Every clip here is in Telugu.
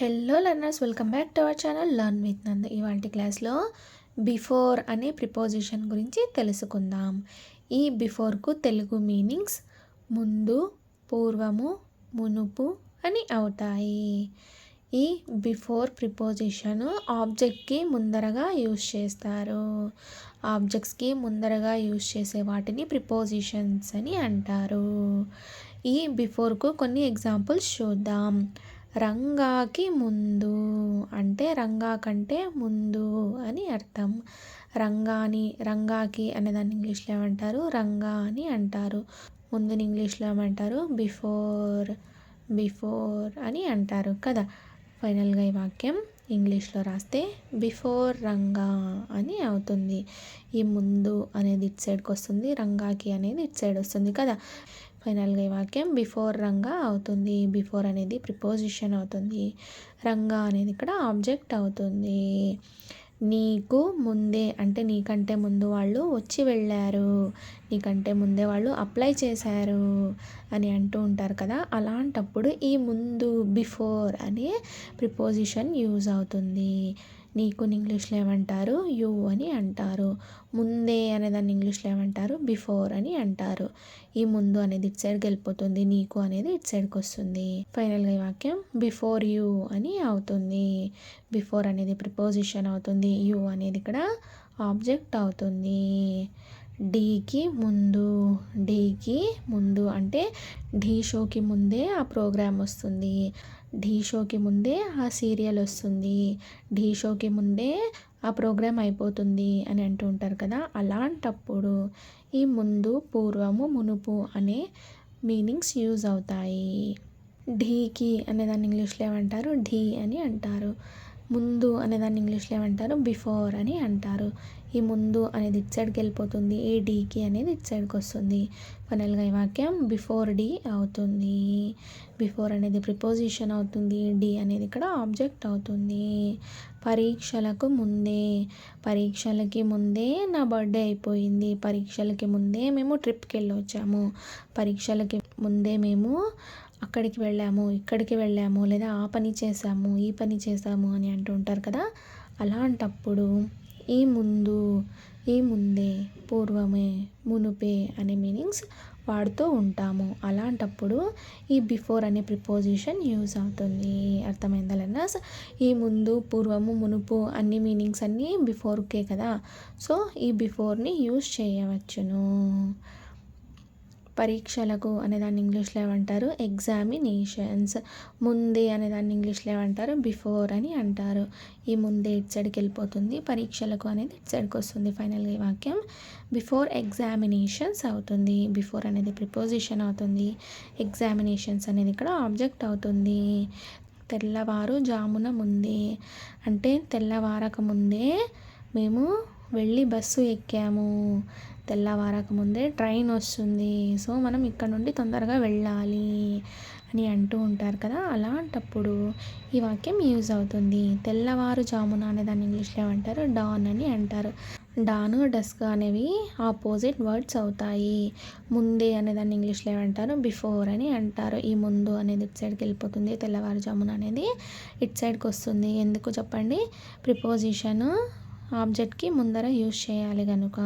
Hello learners, welcome back to our channel learn with నందు. ఇవాళ క్లాస్లో బిఫోర్ అనే ప్రిపోజిషన్ గురించి తెలుసుకుందాం. ఈ బిఫోర్కు తెలుగు మీనింగ్స్ ముందు, పూర్వము, మునుపు అని అవుతాయి. ఈ బిఫోర్ ప్రిపోజిషన్ ఆబ్జెక్ట్కి ముందరగా యూజ్ చేస్తారు. ఆబ్జెక్ట్స్కి ముందరగా యూజ్ చేసే వాటిని ప్రిపోజిషన్స్ అని అంటారు. ఈ బిఫోర్కు కొన్ని ఎగ్జాంపుల్స్ చూద్దాం. రంగాకి ముందు అంటే రంగా కంటే ముందు అని అర్థం. రంగాకి అనేదాన్ని ఇంగ్లీష్లో ఏమంటారు? రంగా అని అంటారు. ముందుని ఇంగ్లీష్లో ఏమంటారు? బిఫోర్ అని అంటారు కదా. ఫైనల్గా ఈ వాక్యం ఇంగ్లీష్లో రాస్తే బిఫోర్ రంగా అని అవుతుంది. ఈ ముందు అనేది ఇటు సైడ్కి వస్తుంది, రంగాకి అనేది ఇటు సైడ్ వస్తుంది కదా. ఫైనల్గా ఈ వాక్యం బిఫోర్ రంగా అవుతుంది. బిఫోర్ అనేది ప్రిపోజిషన్ అవుతుంది, రంగా అనేది ఇక్కడ ఆబ్జెక్ట్ అవుతుంది. నీకు ముందే అంటే నీకంటే ముందు వాళ్ళు వచ్చి వెళ్ళారు, నీకంటే ముందే వాళ్ళు అప్లై చేశారు అని అంటూ ఉంటారు కదా. అలాంటప్పుడు ఈ ముందు బిఫోర్ అనే ప్రిపోజిషన్ యూజ్ అవుతుంది. నీకు ఇంగ్లీష్లో ఏమంటారు? యూ అని అంటారు. ముందే అనేదాన్ని ఇంగ్లీష్లో ఏమంటారు? బిఫోర్ అని అంటారు. ఈ ముందు అనేది ఇటు సైడ్కి వెళ్ళిపోతుంది, నీకు అనేది ఇటు సైడ్కి వస్తుంది. ఫైనల్గా ఈ వాక్యం బిఫోర్ యూ అని అవుతుంది. బిఫోర్ అనేది ప్రిపోజిషన్ అవుతుంది, యూ అనేది ఇక్కడ ఆబ్జెక్ట్ అవుతుంది. డీకి ముందు అంటే ఢీ షోకి ముందే ఆ ప్రోగ్రామ్ వస్తుంది, ఢీ షోకి ముందే ఆ సీరియల్ వస్తుంది, ఢీ షోకి ముందే ఆ ప్రోగ్రామ్ అయిపోతుంది అని అంటూ ఉంటారు కదా. అలాంటప్పుడు ఈ ముందు, పూర్వము, మునుపు అనే మీనింగ్స్ యూజ్ అవుతాయి. ఢీకి అనేదాన్ని ఇంగ్లీష్లో ఏమంటారు? ఢీ అని అంటారు. ముందు అనేదాన్ని ఇంగ్లీష్లో ఏమంటారు? బిఫోర్ అని అంటారు. ఈ ముందు అనేది ఇటు సైడ్కి వెళ్ళిపోతుంది, ఈ డీకి అనేది ఇటు సైడ్కి వస్తుంది. ఫైనల్గా ఈ వాక్యం బిఫోర్ డీ అవుతుంది. బిఫోర్ అనేది ప్రిపోజిషన్ అవుతుంది, డి అనేది ఇక్కడ ఆబ్జెక్ట్ అవుతుంది. పరీక్షలకి ముందే నా బర్త్డే అయిపోయింది, పరీక్షలకి ముందే మేము ట్రిప్కి వెళ్ళి వచ్చాము, పరీక్షలకి ముందే మేము అక్కడికి వెళ్ళాము, ఇక్కడికి వెళ్ళాము, లేదా ఆ పని చేసాము, ఈ పని చేసాము అని అంటూ ఉంటారు కదా. అలాంటప్పుడు ఈ ముందే, పూర్వమే, మునుపే అనే మీనింగ్స్ వాడుతూ ఉంటాము. అలాంటప్పుడు ఈ బిఫోర్ అనే ప్రిపోజిషన్ యూజ్ అవుతుంది. అర్థమైందా లర్నర్స్? ఈ ముందు, పూర్వము, మునుపు అన్ని మీనింగ్స్ అన్నీ బిఫోర్కే కదా. సో ఈ బిఫోర్ని యూజ్ చేయవచ్చును. పరీక్షలకు అనేదాన్ని ఇంగ్లీష్లో ఏమంటారు? ఎగ్జామినేషన్స్. ముందే అనేదాన్ని ఇంగ్లీష్లో ఏమంటారు? బిఫోర్ అని అంటారు. ఈ ముందే ఇటు సైడ్కి వెళ్ళిపోతుంది, పరీక్షలకు అనేది ఇటు సైడ్కి వస్తుంది. ఫైనల్గా ఈ వాక్యం బిఫోర్ ఎగ్జామినేషన్స్ అవుతుంది. బిఫోర్ అనేది ప్రిపోజిషన్ అవుతుంది, ఎగ్జామినేషన్స్ అనేది ఇక్కడ ఆబ్జెక్ట్ అవుతుంది. తెల్లవారుజామున ముందే అంటే తెల్లవారక ముందే మేము వెళ్ళి బస్సు ఎక్కాము, తెల్లవారక ముందే ట్రైన్ వస్తుంది, సో మనం ఇక్కడ నుండి తొందరగా వెళ్ళాలి అని అంటూ ఉంటారు కదా. అలాంటప్పుడు ఈ వాక్యం యూజ్ అవుతుంది. తెల్లవారుజామున అనే దాన్ని ఇంగ్లీష్లో ఏమంటారు? డాన్ అని అంటారు. డాను, డస్క్ అనేవి ఆపోజిట్ వర్డ్స్ అవుతాయి. ముందే అనేదాన్ని ఇంగ్లీష్లో ఏమంటారు? బిఫోర్ అని అంటారు. ఈ ముందు అనేది ఇటు సైడ్కి వెళ్ళిపోతుంది, తెల్లవారుజామున అనేది ఇటు సైడ్కి వస్తుంది. ఎందుకు చెప్పండి? ప్రిపోజిషన్ ఆబ్జెక్ట్కి ముందర యూజ్ చేయాలి కనుక.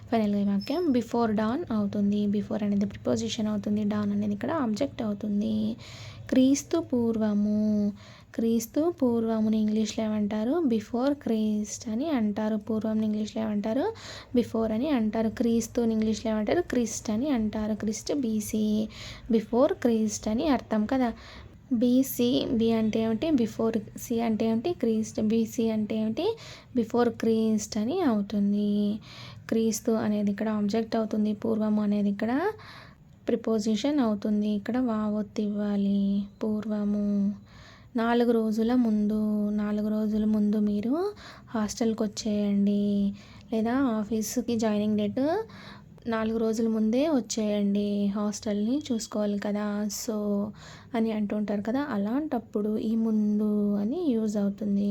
ఫైనల్గా ఈ వాక్యం బిఫోర్ డాన్ అవుతుంది. బిఫోర్ అనేది ప్రిపోజిషన్ అవుతుంది, డాన్ అనేది ఇక్కడ ఆబ్జెక్ట్ అవుతుంది. క్రీస్తు పూర్వముని ఇంగ్లీష్లో ఏమంటారు? బిఫోర్ క్రీస్ట్ అని అంటారు. పూర్వంని ఇంగ్లీష్లో ఏమంటారు? బిఫోర్ అని అంటారు. క్రీస్తుని ఇంగ్లీష్లో ఏమంటారు? క్రిస్ట్ అని అంటారు. క్రిస్ట్ బీసీ, బిఫోర్ క్రీస్ట్ అని అర్థం కదా. బి అంటే ఏమిటి? బిఫోర్. సి అంటే ఏమిటి? క్రీస్ట్. బీసీ అంటే ఏమిటి? బిఫోర్ క్రీస్ట్ అని అవుతుంది. క్రీస్తు అనేది ఇక్కడ ఆబ్జెక్ట్ అవుతుంది, పూర్వము అనేది ఇక్కడ ప్రిపోజిషన్ అవుతుంది. ఇక్కడ వావొత్తు ఇవ్వాలి. పూర్వము. 4 రోజుల ముందు మీరు హాస్టల్కి వచ్చేయండి, లేదా ఆఫీస్కి జాయినింగ్ డేట్ 4 రోజుల ముందే వచ్చేయండి, హాస్టల్ని చూసుకోవాలి కదా, సో అని అంటుంటారు కదా. అలాంటప్పుడు ఈ ముందు అని యూజ్ అవుతుంది,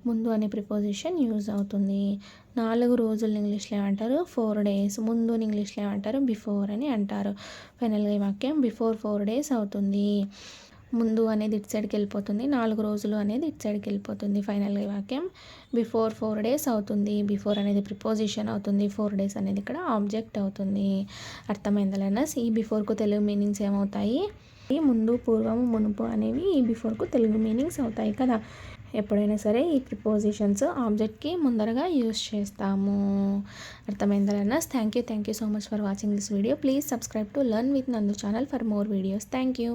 ముందు అనే ప్రిపోజిషన్ యూజ్ అవుతుంది. 4 రోజులు ఇంగ్లీష్లో ఏమంటారు? 4 days. ముందు ఇంగ్లీష్లో ఏమంటారు? బిఫోర్ అని అంటారు. ఫైనల్గా ఈ వాక్యం బిఫోర్ 4 days అవుతుంది. ముందు అనేది ఇటు సైడ్కి వెళ్ళిపోతుంది, 4 రోజులు అనేది ఇటు సైడ్కి వెళ్ళిపోతుంది. ఫైనల్గా వాక్యం బిఫోర్ 4 days అవుతుంది. బిఫోర్ అనేది ప్రిపోజిషన్ అవుతుంది, 4 days అనేది ఇక్కడ ఆబ్జెక్ట్ అవుతుంది. అర్థమైందా లెర్నర్స్? ఈ బిఫోర్కు తెలుగు మీనింగ్స్ ఏమవుతాయి? ఈ ముందు, పూర్వము, మునుపు అనేవి ఈ బిఫోర్కు తెలుగు మీనింగ్స్ అవుతాయి కదా. ఎప్పుడైనా సరే ఈ ప్రిపోజిషన్స్ ఆబ్జెక్ట్కి ముందరగా యూస్ చేస్తాము. అర్థమైందా learners? Thank you so much for watching this video. Please subscribe to learn with Nandu channel for more videos. Thank you.